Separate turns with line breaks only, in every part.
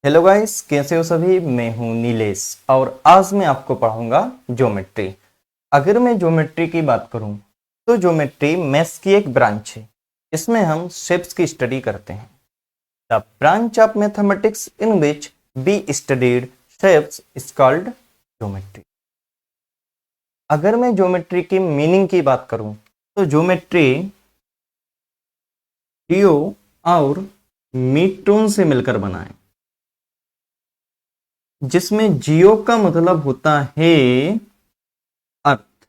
Hello guys, कैसे हो सभी। मैं हूं नीलेश और आज मैं आपको पढ़ाऊंगा ज्योमेट्री। अगर मैं ज्योमेट्री की बात करूं तो ज्योमेट्री मैथ्स की एक ब्रांच है। इसमें हम शेप्स की स्टडी करते हैं। The branch of mathematics in which be studied shapes is called geometry. अगर मैं ज्योमेट्री की मीनिंग की बात करूं तो ज्योमेट्री जियो और मीटोन से मिलकर बना है, जिसमें जियो का मतलब होता है अर्थ।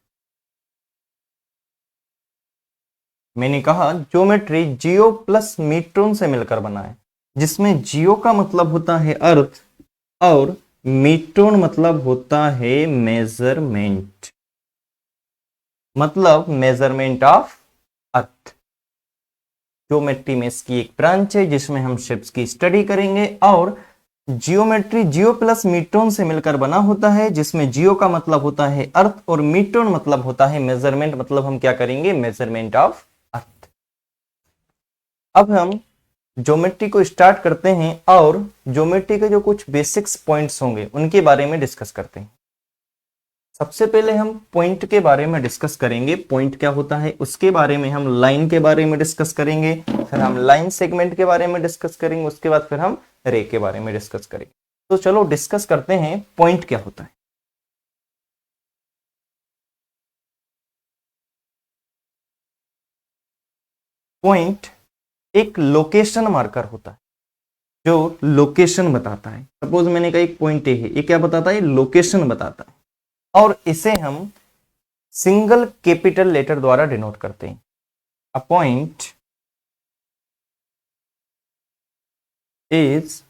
मैंने कहा ज्योमेट्री जियो प्लस मीट्रोन से मिलकर बना है, जिसमें जियो का मतलब होता है अर्थ और मीट्रोन मतलब होता है मेजरमेंट, मतलब मेजरमेंट ऑफ अर्थ। ज्योमेट्री में इसकी एक ब्रांच है जिसमें हम शेप्स की स्टडी करेंगे और जियोमेट्री जियो प्लस मीट्रोन से मिलकर बना होता है, जिसमें जियो का मतलब होता है अर्थ और मीट्रोन मतलब होता है मेजरमेंट, मतलब हम क्या करेंगे, मेजरमेंट ऑफ अर्थ। अब हम ज्योमेट्री को स्टार्ट करते हैं और ज्योमेट्री के जो कुछ बेसिक्स पॉइंट्स होंगे उनके बारे में डिस्कस करते हैं। सबसे पहले हम पॉइंट के बारे में डिस्कस करेंगे, पॉइंट क्या होता है उसके बारे में। हम लाइन के बारे में डिस्कस करेंगे, फिर हम लाइन सेगमेंट के बारे में डिस्कस करेंगे, उसके बाद फिर हम रे के बारे में डिस्कस करेंगे। तो चलो डिस्कस करते हैं पॉइंट क्या होता है। पॉइंट एक लोकेशन मार्कर होता है जो लोकेशन बताता है। सपोज मैंने कहा एक पॉइंट ए है, ये क्या बताता है, लोकेशन बताता है। और इसे हम सिंगल कैपिटल लेटर द्वारा डिनोट करते हैं। A point is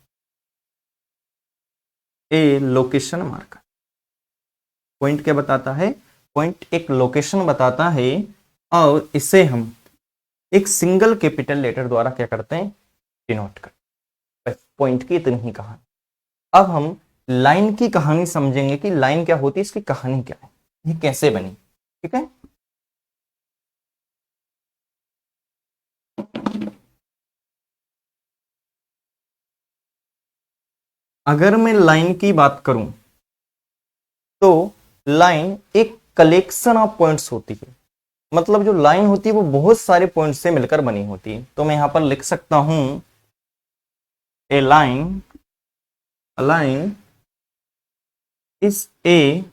a location marker. Point क्या बताता है, पॉइंट एक लोकेशन बताता है और इसे हम एक सिंगल कैपिटल लेटर द्वारा क्या करते हैं, डिनोट करते हैं। बस पॉइंट की इतनी ही कहानी। अब हम लाइन की कहानी समझेंगे कि लाइन क्या होती है, इसकी कहानी क्या है, ये कैसे बनी। ठीक है, अगर मैं लाइन की बात करूं तो लाइन एक कलेक्शन ऑफ पॉइंट्स होती है। मतलब जो लाइन होती है वो बहुत सारे पॉइंट से मिलकर बनी होती है। तो मैं यहां पर लिख सकता हूं a line is a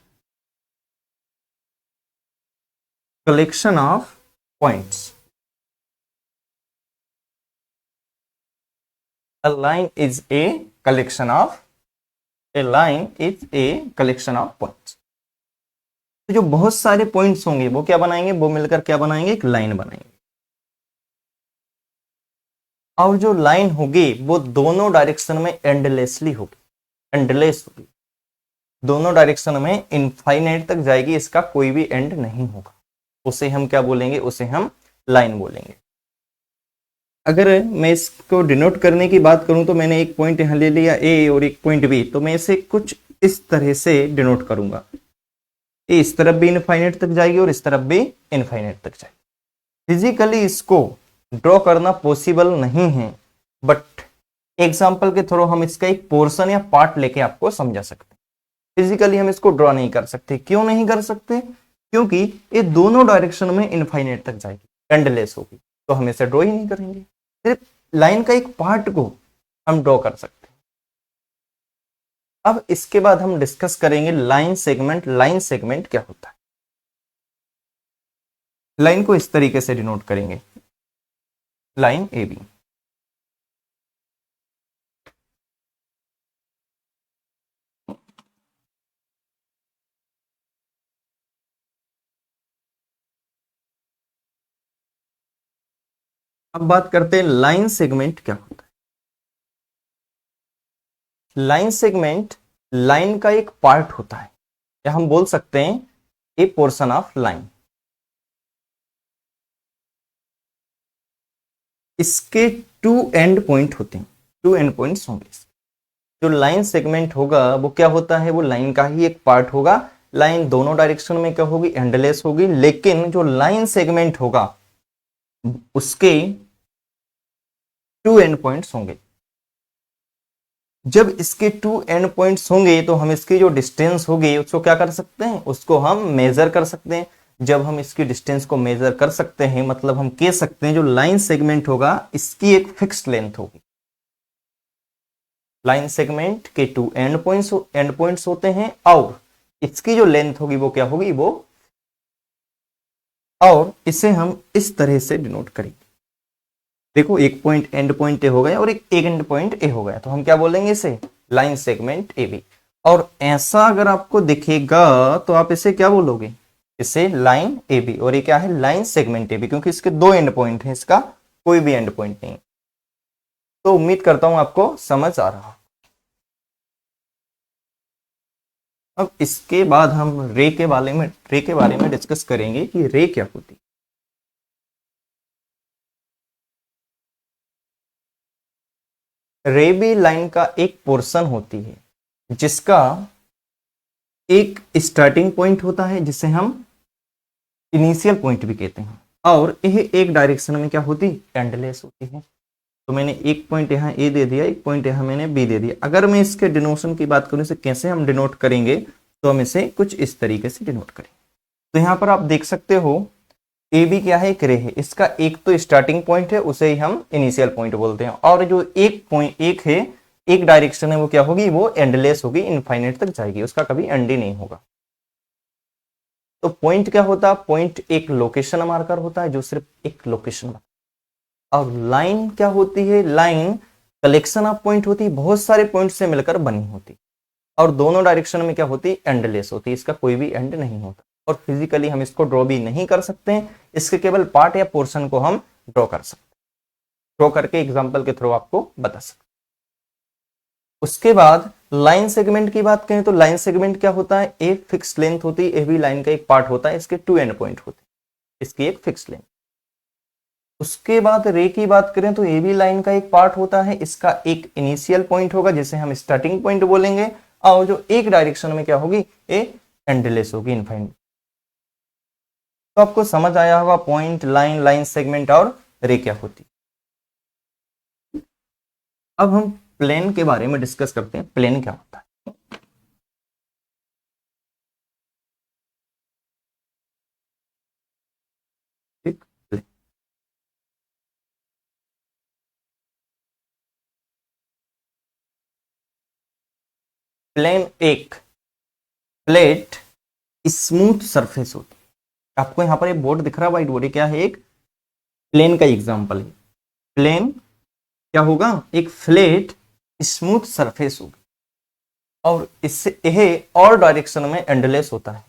collection of points. A line is a collection of a line is a collection of points। तो जो बहुत सारे पॉइंट्स होंगे वो क्या बनाएंगे, वो मिलकर क्या बनाएंगे, एक लाइन बनाएंगे। और जो लाइन होगी वो दोनों डायरेक्शन में एंडलेसली होगी, एंडलेस होगी, दोनों डायरेक्शन में इनफाइनाइट तक जाएगी, इसका कोई भी एंड नहीं होगा। उसे हम क्या बोलेंगे, उसे हम लाइन बोलेंगे। अगर मैं इसको डिनोट करने की बात करूं तो मैंने एक पॉइंट यहां ले लिया ए और एक पॉइंट बी, तो मैं इसे कुछ इस तरह से डिनोट करूंगा। ये इस तरफ भी इनफाइनाइट तक जाएगी और इस तरफ भी इनफाइनाइट तक जाएगी। फिजिकली इसको ड्रॉ करना पॉसिबल नहीं है, बट एग्जाम्पल के थ्रू हम इसका एक पोर्शन या पार्ट लेके आपको समझा सकते हैं। फिजिकली हम इसको ड्रॉ नहीं कर सकते। क्यों नहीं कर सकते, क्योंकि ये दोनों डायरेक्शन में इनफाइनाइट तक जाएगी, एंडलेस होगी, तो हम इसे ड्रॉ ही नहीं करेंगे। सिर्फ लाइन का एक पार्ट को हम ड्रॉ कर सकते हैं। अब इसके बाद हम डिस्कस करेंगे लाइन सेगमेंट। लाइन सेगमेंट क्या होता है, लाइन को इस तरीके से डिनोट करेंगे, लाइन ए बी। अब बात करते हैं लाइन सेगमेंट क्या होता है। लाइन सेगमेंट लाइन का एक पार्ट होता है, या हम बोल सकते हैं ए पोर्शन ऑफ लाइन। इसके टू एंड पॉइंट होते हैं, टू एंड पॉइंट्स होंगे। जो लाइन सेगमेंट होगा वो क्या होता है, वो लाइन का ही एक पार्ट होगा। लाइन दोनों डायरेक्शन में क्या होगी, एंडलेस होगी, लेकिन जो लाइन सेगमेंट होगा उसके टू एंड पॉइंट्स होंगे। जब इसके टू एंड पॉइंट्स होंगे तो हम इसकी जो डिस्टेंस होगी उसको क्या कर सकते हैं, उसको हम मेजर कर सकते हैं। जब हम इसकी डिस्टेंस को मेजर कर सकते हैं मतलब हम कह सकते हैं जो लाइन सेगमेंट होगा इसकी एक फिक्स्ड लेंथ होगी। लाइन सेगमेंट के टू एंड पॉइंट्स होते हैं और इसकी जो लेंथ होगी वो क्या होगी, वो, और इसे हम इस तरह से डिनोट करेंगे। देखो एक पॉइंट एंड पॉइंट ए हो गया और एक एंड पॉइंट ए हो गया, तो हम क्या बोलेंगे इसे, लाइन सेगमेंट ए बी। और ऐसा अगर आपको दिखेगा तो आप इसे क्या बोलोगे, इसे लाइन ए बी, और ये क्या है, लाइन सेगमेंट ए बी, क्योंकि इसके दो एंड पॉइंट हैं, इसका कोई भी एंड पॉइंट नहीं। तो उम्मीद करता हूं आपको समझ आ रहा। अब इसके बाद हम रे के बारे में डिस्कस करेंगे कि रे क्या होती है। रे भी लाइन का एक पोर्शन होती है जिसका एक स्टार्टिंग पॉइंट होता है जिसे हम इनिशियल पॉइंट भी कहते हैं, और यह एक डायरेक्शन में क्या होती, एंडलेस होती है। तो मैंने एक पॉइंट यहाँ ए दे दिया, एक पॉइंट यहाँ मैंने बी दे दिया। अगर मैं इसके डिनोशन की बात करूं, इसे कैसे हम डिनोट करेंगे, तो हम इसे कुछ इस तरीके से डिनोट करेंगे। तो यहाँ पर आप देख सकते हो ए बी क्या है, एक रे है, इसका एक तो स्टार्टिंग पॉइंट है उसे ही हम इनिशियल पॉइंट बोलते हैं, और जो एक पॉइंट एक है, एक डायरेक्शन है, वो क्या होगी, वो एंडलेस होगी, इनफाइनाइट तक जाएगी, उसका कभी एंड ही नहीं होगा। तो पॉइंट क्या होता है, पॉइंट एक लोकेशन मार्कर होता है जो सिर्फ एक लोकेशन। और लाइन क्या होती है, लाइन कलेक्शन ऑफ पॉइंट होती है, बहुत सारे पॉइंट से मिलकर बनी होती, और दोनों डायरेक्शन में क्या होती है, एंडलेस होती है, इसका कोई भी एंड नहीं होता। और फिजिकली हम इसको ड्रॉ भी नहीं कर सकते हैं, इसके केवल पार्ट या पोर्शन को हम ड्रॉ कर सकते हैं, ड्रॉ करके एग्जांपल के थ्रू आपको बता सकते। उसके बाद लाइन सेगमेंट की बात करें तो लाइन सेगमेंट क्या होता है, एक फिक्स लेंथ होती है, ये भी लाइन का एक पार्ट होता है, इसके टू एंड पॉइंट होते हैं, इसकी एक फिक्स लेंथ। उसके बाद रे की बात करें तो ये भी लाइन का एक पार्ट होता है, इसका एक इनिशियल पॉइंट होगा जिसे हम स्टार्टिंग पॉइंट बोलेंगे, और जो एक डायरेक्शन में क्या होगी, ये एंडलेस होगी, इनफाइनाइट। तो आपको समझ आया होगा पॉइंट, लाइन, लाइन सेगमेंट और रे क्या होती। अब हम प्लेन के बारे में डिस्कस करते हैं, प्लेन क्या होता है। ठीक, प्लेन एक फ्लैट स्मूथ सरफेस होती है। आपको यहां पर एक बोर्ड दिख रहा है, व्हाइट बोर्ड, क्या है, एक प्लेन का एग्जांपल है। प्लेन क्या होगा, एक फ्लैट स्मूथ सरफेस होगी, और इससे यह और डायरेक्शन में एंडलेस होता है,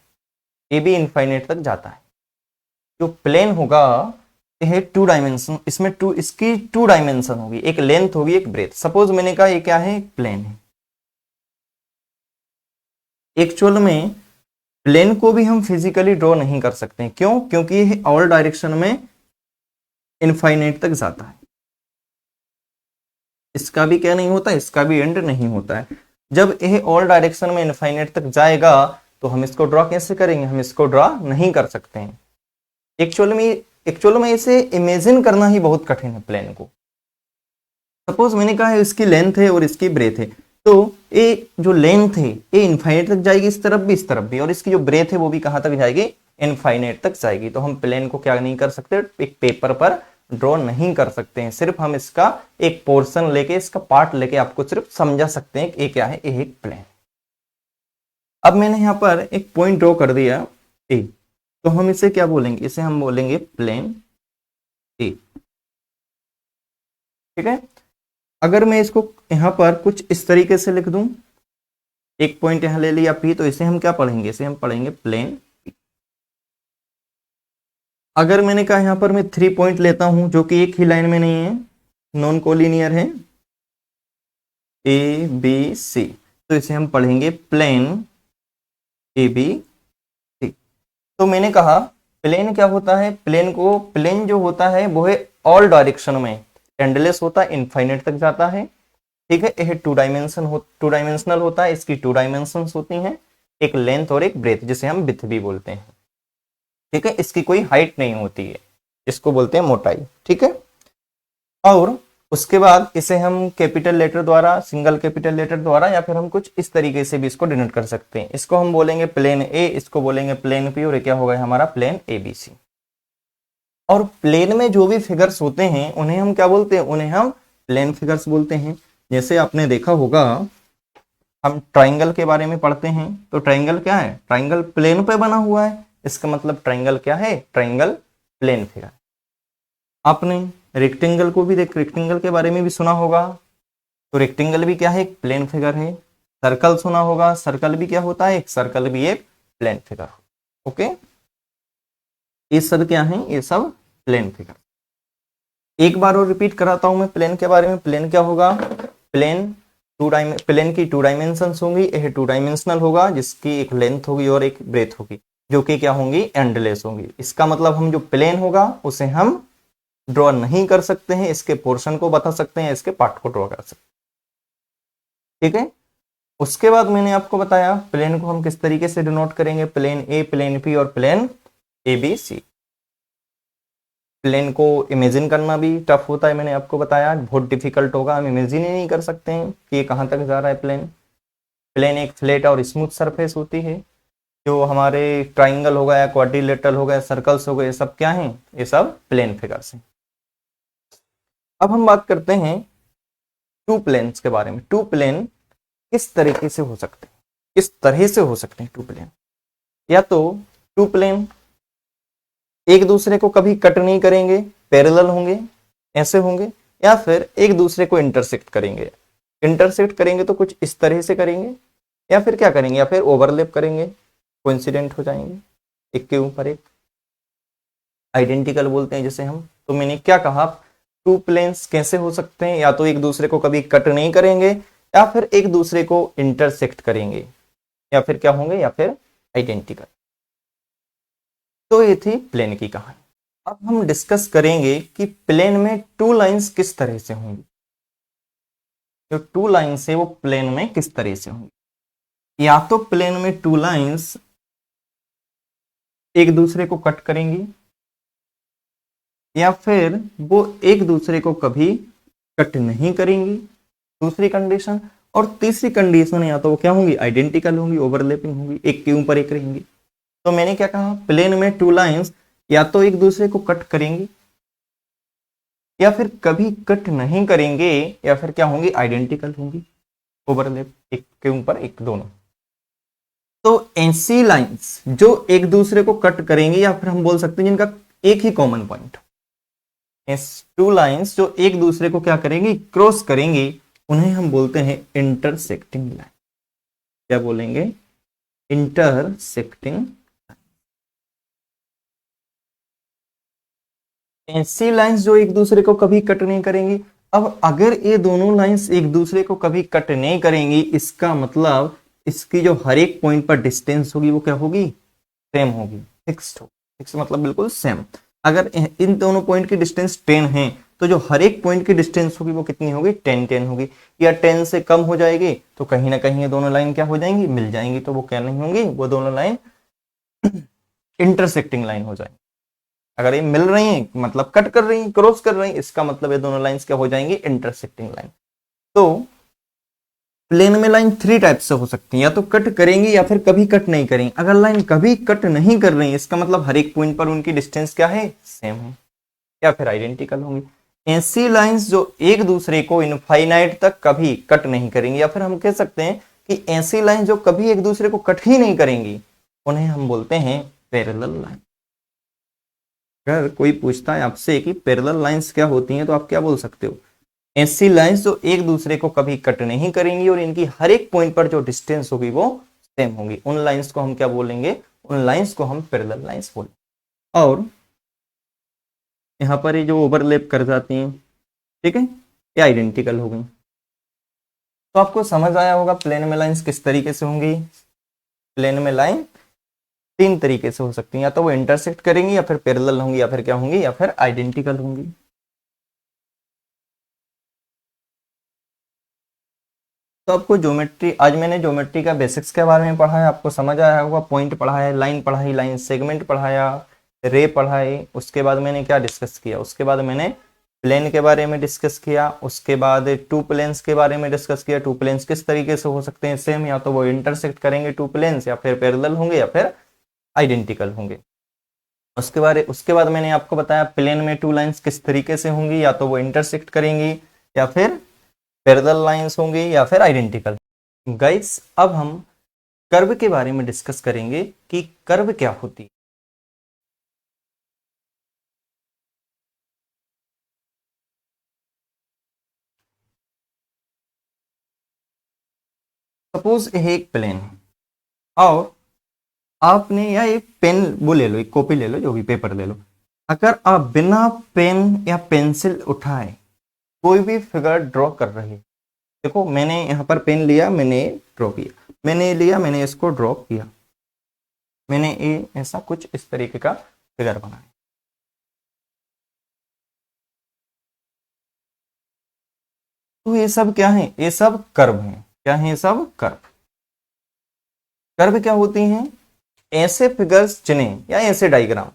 ये भी इनफाइनाइट तक जाता है। जो प्लेन होगा यह टू डायमेंशन, इसमें इसकी टू डायमेंशन होगी, एक लेंथ होगी, एक ब्रेथ। सपोज मैंने कहा ये क्या है, एक प्लेन है। एक्चुअल में प्लेन को भी हम फिजिकली ड्रॉ नहीं कर सकते, क्यों, क्योंकि यह ऑल डायरेक्शन में इनफाइनाइट तक जाता है, इसका भी क्या नहीं होता, इसका भी एंड नहीं होता है। जब यह ऑल डायरेक्शन में इनफाइनाइट तक जाएगा तो हम इसको ड्रॉ कैसे करेंगे, हम इसको ड्रॉ नहीं कर सकते हैं। एक्चुअल में इसे इमेजिन करना ही बहुत कठिन है प्लेन को। सपोज मैंने कहा है इसकी लेंथ है और इसकी ब्रेथ है, तो ये जो लेंथ है ये इनफाइनाइट तक जाएगी, इस तरफ भी इस तरफ भी, और इसकी जो ब्रेथ है वो भी कहां तक जाएगी, इनफाइनाइट तक जाएगी। तो हम प्लेन को क्या नहीं कर सकते, एक पेपर पर ड्रॉ नहीं कर सकते हैं, सिर्फ हम इसका एक पोर्शन लेके, इसका पार्ट लेके आपको सिर्फ समझा सकते हैं कि ये क्या है, ये एक प्लेन। अब मैंने यहां पर एक पॉइंट ड्रॉ कर दिया ए, तो हम इसे क्या बोलेंगे, इसे हम बोलेंगे प्लेन ए, ठीक है। अगर मैं इसको यहां पर कुछ इस तरीके से लिख दूं, एक पॉइंट यहां ले लिया पी, तो इसे हम क्या पढ़ेंगे, इसे हम पढ़ेंगे प्लेन। अगर मैंने कहा यहां पर मैं 3 पॉइंट लेता हूं जो कि एक ही लाइन में नहीं है, नॉन कोलिनियर है, ए बी सी, तो इसे हम पढ़ेंगे प्लेन ए बी सी। तो मैंने कहा प्लेन क्या होता है, प्लेन जो होता है वो है ऑल डायरेक्शन में एंडलेस होता है, इनफाइनाइट तक जाता है, ठीक है। यह टू डायमेंशनल होता है, इसकी टू डायमेंशंस होती हैं, एक लेंथ और एक ब्रेथ, जिसे हम विड्थ भी बोलते हैं, ठीक है। इसकी कोई हाइट नहीं होती है, इसको बोलते हैं मोटाई, ठीक है। और उसके बाद इसे हम कैपिटल लेटर द्वारा, सिंगल कैपिटल लेटर द्वारा, या फिर हम कुछ इस तरीके से भी इसको डिनोट कर सकते हैं। इसको हम बोलेंगे प्लेन ए, इसको बोलेंगे प्लेन पी, और ये क्या होगा हमारा प्लेन एबीसी। और प्लेन में जो भी फिगर्स होते हैं उन्हें हम क्या बोलते हैं, उन्हें हम प्लेन फिगर्स बोलते हैं। जैसे आपने देखा होगा, हम ट्राइंगल के बारे में पढ़ते हैं, तो ट्राइंगल क्या है, ट्राइंगल प्लेन पे बना हुआ है, इसका मतलब ट्राइंगल क्या है, ट्राइंगल प्लेन फिगर। आपने रेक्टेंगल को भी रेक्टेंगल के बारे में भी सुना होगा, तो रेक्टेंगल भी क्या है, एक प्लेन फिगर है। सर्कल सुना होगा, सर्कल भी क्या होता है, एक सर्कल भी एक प्लेन फिगर। ओके, ये सब क्या है, ये सब प्लेन फिगर। एक बार और रिपीट कराता हूं मैं प्लेन के बारे में। प्लेन क्या होगा, प्लेन प्लेन की 2 डायमेंशंस होंगी, यह 2 डायमेंशनल होगा, जिसकी एक लेंथ होगी और एक ब्रेथ होगी, जो कि क्या होंगी, एंडलेस होंगी। इसका मतलब हम जो प्लेन होगा उसे हम ड्रॉ नहीं कर सकते हैं, इसके पोर्शन को बता सकते हैं, इसके पार्ट को ड्रॉ कर सकते हैं। ठीक है, उसके बाद मैंने आपको बताया प्लेन को हम किस तरीके से डिनोट करेंगे, प्लेन ए, प्लेन पी और प्लेन एबीसी। प्लेन को इमेजिन करना भी टफ होता है, मैंने आपको बताया, बहुत डिफिकल्ट होगा, हम इमेजिन ही नहीं कर सकते हैं कि ये कहाँ तक जा रहा है प्लेन। प्लेन एक फ्लैट और स्मूथ सरफेस होती है। जो हमारे ट्राइंगल हो गया, क्वाड्रिलेटरल हो गया, सर्कल्स हो गए, ये सब क्या हैं, ये सब प्लेन फिगर्स हैं। अब हम बात करते हैं टू प्लेन्स के बारे में। टू प्लेन किस तरीके से हो सकते हैं, किस तरह से हो सकते हैं टू प्लेन। या तो टू प्लेन एक दूसरे को कभी कट नहीं करेंगे, पैरेलल होंगे, ऐसे होंगे, या फिर एक दूसरे को इंटरसेक्ट करेंगे। इंटरसेक्ट करेंगे तो कुछ इस तरह से करेंगे, या फिर क्या करेंगे, या फिर ओवरलैप करेंगे, कोइंसिडेंट हो जाएंगे, एक के ऊपर एक, आइडेंटिकल बोलते हैं जिसे हम। तो मैंने क्या कहा, टू प्लेन्स कैसे हो सकते हैं, या तो एक दूसरे को कभी कट नहीं करेंगे, या फिर एक दूसरे को इंटरसेक्ट करेंगे, या फिर क्या होंगे, या फिर आइडेंटिकल। तो ये थी प्लेन की कहानी। अब हम डिस्कस करेंगे कि प्लेन में टू लाइंस किस तरह से होंगी। जो टू लाइंस है वो प्लेन में किस तरह से होंगी। या तो प्लेन में टू लाइंस एक दूसरे को कट करेंगी, या फिर वो एक दूसरे को कभी कट नहीं करेंगी, दूसरी कंडीशन। और तीसरी कंडीशन, या तो वो क्या होंगी, आइडेंटिकल होंगी, ओवरलैपिंग होंगी, एक के ऊपर एक रहेंगी। तो मैंने क्या कहा, प्लेन में टू लाइंस या तो एक दूसरे को कट करेंगी, या फिर कभी कट नहीं करेंगे, या फिर क्या होंगी, आइडेंटिकल होंगी, ओवरलैप, एक के ऊपर एक दोनों। तो ऐसी लाइंस जो एक दूसरे को कट करेंगी, या फिर हम बोल सकते हैं जिनका एक ही कॉमन पॉइंट, टू लाइंस जो एक दूसरे को क्या करेंगी, क्रॉस करेंगी, उन्हें हम बोलते हैं इंटरसेक्टिंग लाइन। क्या बोलेंगे, इंटरसेक्टिंग। ऐसी लाइंस जो एक दूसरे को कभी कट नहीं करेंगी। अब अगर ये दोनों लाइंस एक दूसरे को कभी कट नहीं करेंगी, इसका मतलब इसकी जो हर एक पॉइंट पर डिस्टेंस होगी वो क्या होगी, सेम होगी, फिक्स्ड होगी। फिक्स मतलब बिल्कुल सेम। अगर इन दोनों पॉइंट की डिस्टेंस 10 है, तो जो हर एक पॉइंट की डिस्टेंस होगी वो कितनी होगी, 10 होगी। या 10 से कम हो जाएगी तो कहीं ना कहीं ये दोनों लाइन क्या हो जाएंगी, मिल जाएंगी, तो वो क्या नहीं होंगी, वो दोनों लाइन इंटरसेक्टिंग लाइन हो जाएंगी। अगर ये मिल रही हैं मतलब कट कर रही हैं, क्रॉस कर रही हैं, इसका मतलब ये दोनों लाइंस क्या हो जाएंगी, इंटरसेक्टिंग लाइन। तो प्लेन में लाइन 3 टाइप से हो सकती है, या तो कट करेंगी या फिर कभी कट नहीं करेंगी। अगर लाइन कभी कट नहीं कर रही है, इसका मतलब हर एक पॉइंट पर उनकी डिस्टेंस क्या है, सेम है, या फिर आइडेंटिकल होंगी। ऐसी लाइंस जो एक दूसरे को इनफाइनाइट तक कभी कट नहीं करेंगी, या फिर हम कह सकते हैं कि ऐसी लाइन जो कभी एक दूसरे को कट ही नहीं करेंगी, उन्हें हम बोलते हैं पैरेलल लाइन। अगर कोई पूछता है आपसे कि पैरेलल लाइंस क्या होती हैं, तो आप क्या बोल सकते हो, ऐसी लाइंस जो एक दूसरे को कभी कट नहीं करेंगी और इनकी हर एक पॉइंट पर जो डिस्टेंस होगी वो सेम होगी। उन लाइंस को हम क्या बोलेंगे, उन लाइंस को हम पैरेलल लाइंस बोलेंगे। और यहाँ पर ये जो ओवरलैप कर जाती हैं, ठीक है, ये आइडेंटिकल हो गई। तो आपको समझ आया होगा प्लेन में लाइंस किस तरीके से होंगी। प्लेन में लाइन 3 तरीके से हो सकती हैं, या तो वो इंटरसेक्ट करेंगी, या फिर पैरेलल होंगी, या फिर क्या होंगी, या फिर आइडेंटिकल होंगी। तो आपको ज्योमेट्री, आज मैंने ज्योमेट्री का बेसिक्स के बारे में पढ़ा है, आपको समझ आया होगा, पॉइंट पढ़ाया, लाइन पढ़ाई, लाइन सेगमेंट पढ़ाया, रे पढ़ाई। उसके बाद मैंने क्या डिस्कस किया, उसके बाद मैंने प्लेन के बारे में डिस्कस किया, उसके बाद टू प्लेन्स के बारे में डिस्कस किया। टू प्लेन्स किस तरीके से हो सकते हैं सेम, या तो वो इंटरसेक्ट करेंगे टू प्लेन्स, या फिर पैरेलल होंगे, या फिर आइडेंटिकल होंगे। उसके बाद मैंने आपको बताया प्लेन में टू लाइंस किस तरीके से होंगी, या तो वो इंटरसेक्ट करेंगी, या फिर पैरेलल लाइंस होंगी, या फिर आइडेंटिकल। गाइस अब हम कर्व के बारे में डिस्कस करेंगे कि कर्व क्या होती है। सपोज ये एक प्लेन है, और आपने या एक पेन वो ले लो, एक कॉपी ले लो, जो भी पेपर ले लो। अगर आप बिना पेन या पेंसिल उठाए कोई भी फिगर ड्रॉ कर रहे हैं, देखो मैंने यहाँ पर पेन लिया, मैंने ड्रॉ किया, मैंने लिया, मैंने इसको ड्रॉ किया, मैंने ये ऐसा कुछ इस तरीके का फिगर बनाया। तो ये सब क्या है, ये सब कर्व हैं। क्या है ये सब कर्व। कर्व क्या होती हैं, ऐसे फिगर्स जिन्हें या ऐसे डायग्राम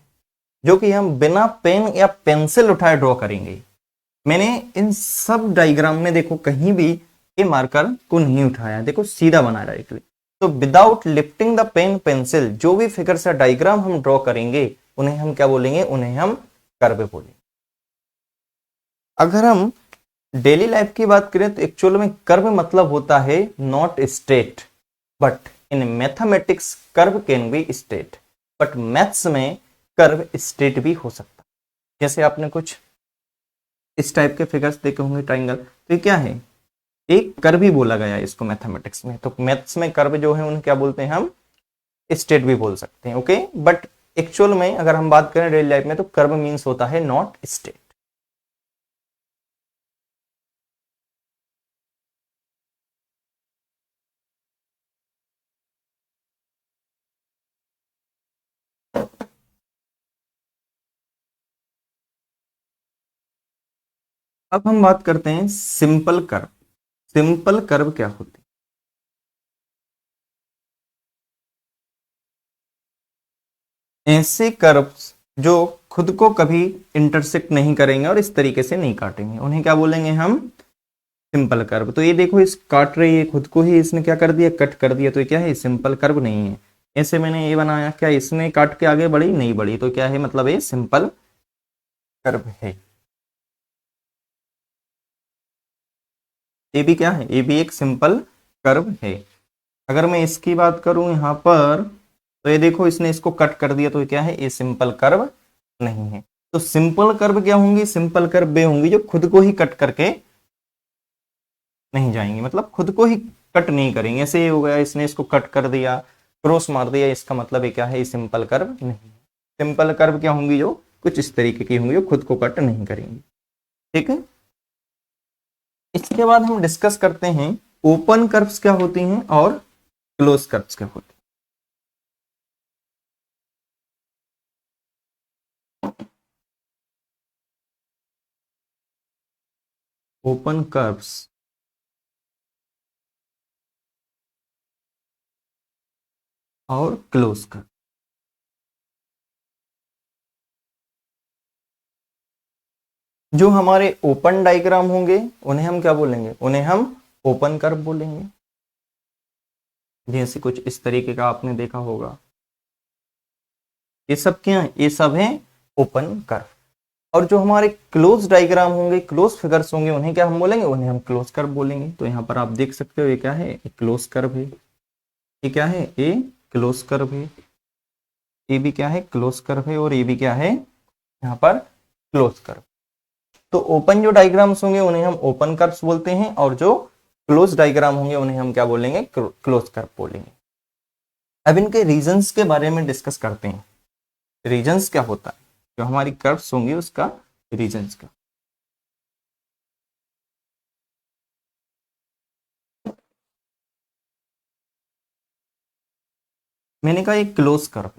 जो कि हम बिना पेन या पेंसिल उठाए ड्रॉ करेंगे। मैंने इन सब डायग्राम में देखो कहीं भी ये मार्कर को नहीं उठाया, देखो सीधा बना डायरेक्टली। तो without lifting the pen pencil जो भी फिगर्स या डायग्राम हम ड्रॉ करेंगे उन्हें हम क्या बोलेंगे, उन्हें हम कर्व बोलेंगे। अगर हम डेली लाइफ की बात करें तो एक्चुअल में कर्व मतलब होता है not straight, but in mathematics curve can be straight, but maths में कर्व स्ट्रेट भी हो सकता है। जैसे आपने कुछ इस टाइप के फिगर्स देखे होंगे ट्राइंगल, तो ये क्या है, एक कर्व ही बोला गया है इसको मैथमेटिक्स में। तो मैथ्स में कर्व जो है उन्हें क्या बोलते हैं, हम स्ट्रेट भी बोल सकते हैं। ओके, बट एक्चुअल में अगर हम बात करें डेली लाइफ में तो कर्व मीन्स होता है नॉट स्ट्रेट। अब हम बात करते हैं सिंपल कर्व। सिंपल कर्व क्या होती है, ऐसे कर्व्स जो खुद को कभी इंटरसेक्ट नहीं करेंगे और इस तरीके से नहीं काटेंगे, उन्हें क्या बोलेंगे हम, सिंपल कर्व। तो ये देखो इस काट रही है खुद को ही, इसने क्या कर दिया, कट कर दिया, तो ये क्या है, सिंपल कर्व नहीं है। ऐसे मैंने ये बनाया, क्या इसने काट के आगे बढ़ी, नहीं बढ़ी, तो क्या है, मतलब ये सिंपल कर्व है। ये भी क्या है, ये भी एक सिंपल कर्व है। अगर मैं इसकी बात करूं यहां पर, तो ये देखो इसने इसको कट कर दिया, तो ये क्या है, ये सिंपल कर्व नहीं है। तो सिंपल कर्व क्या होंगी, सिंपल कर्व वे होंगी जो खुद को ही कट करके नहीं जाएंगे, मतलब खुद को ही कट नहीं करेंगे। ऐसे ही हो गया, इसने इसको कट कर दिया, क्रॉस मार दिया, इसका मतलब ये क्या है, ये सिंपल कर्व नहीं। सिंपल कर्व क्या होंगी, जो कुछ इस तरीके की होंगी, जो खुद को कट नहीं करेंगी। ठीक है, इसके बाद हम डिस्कस करते हैं ओपन कर्व्स क्या होती हैं और क्लोज कर्व्स क्या होती हैं। ओपन कर्व्स और क्लोज कर्व। जो हमारे ओपन डायग्राम होंगे उन्हें हम क्या बोलेंगे, उन्हें हम ओपन कर्व बोलेंगे। जैसे कुछ इस तरीके का आपने देखा होगा, ये सब क्या है, ये सब है ओपन कर्व। और जो हमारे क्लोज डायग्राम होंगे, क्लोज फिगर्स होंगे, उन्हें क्या हम बोलेंगे, उन्हें हम क्लोज कर्व बोलेंगे। तो यहाँ पर आप देख सकते हो ये क्या है, एक क्लोज कर्व है। ये क्या है, ये क्लोज कर्व है। ये भी क्या है, क्लोज कर्व है। और ये भी क्या है, यहाँ पर क्लोज कर्व। तो ओपन जो डायग्राम्स होंगे उन्हें हम ओपन कर्व्स बोलते हैं, और जो क्लोज डायग्राम होंगे उन्हें हम क्या बोलेंगे, क्लोज कर्व बोलेंगे। अब इनके रीजंस के बारे में डिस्कस करते हैं। रीजंस क्या होता है, जो हमारी कर्व्स होंगी उसका रीजंस का। मैंने कहा एक क्लोज कर्व,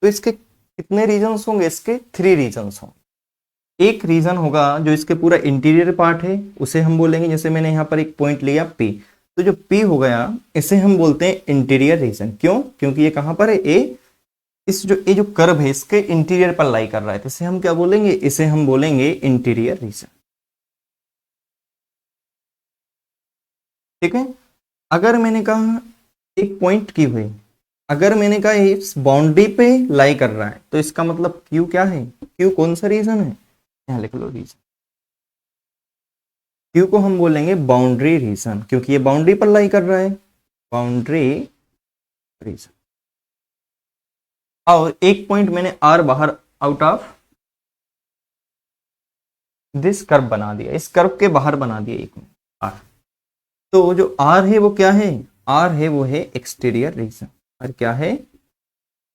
तो इसके कितने रीजंस होंगे, इसके 3 रीजंस होंगे। एक रीजन होगा जो इसके पूरा इंटीरियर पार्ट है, उसे हम बोलेंगे, जैसे मैंने यहाँ पर एक पॉइंट लिया P, तो जो P हो गया इसे हम बोलते हैं इंटीरियर रीजन। क्यों, क्योंकि ये कहां पर है, ए इस जो ये जो कर्व है इसके इंटीरियर पर लाई कर रहा है, तो इसे हम क्या बोलेंगे, इसे हम बोलेंगे इंटीरियर रीजन। ठीक है। अगर मैंने कहा एक पॉइंट की हुई, अगर मैंने कहा इस बाउंड्री पे लाई कर रहा है, तो इसका मतलब क्यू क्या है, क्यू कौन सा रीजन है, यहां लिख लो रीजन। क्यू को हम बोलेंगे बाउंड्री रीजन, क्योंकि ये बाउंड्री पर लाई कर रहा है, बाउंड्री रीजन। और एक पॉइंट मैंने आर बाहर आउट ऑफ दिस कर्व बना दिया, इस कर्व के बाहर बना दिया एक में आर। तो जो आर है वो क्या है, आर है वो है एक्सटीरियर रीजन। और क्या है,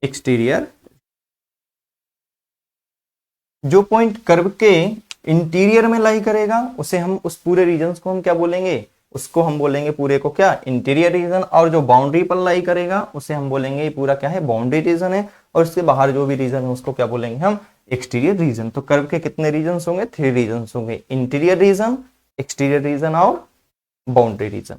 एक्सटीरियर। जो पॉइंट कर्व के इंटीरियर में लाई करेगा उसे हम, उस पूरे रीजन को हम क्या बोलेंगे, उसको हम बोलेंगे पूरे को क्या, इंटीरियर रीजन। और जो बाउंड्री पर लाई करेगा उसे हम बोलेंगे पूरा क्या है, बाउंड्री रीजन है। और इसके बाहर जो भी रीजन है उसको क्या बोलेंगे हम, एक्सटीरियर रीजन। तो कर्व के कितने रीजन होंगे, 3 रीजन होंगे, इंटीरियर रीजन, एक्सटीरियर रीजन और बाउंड्री रीजन।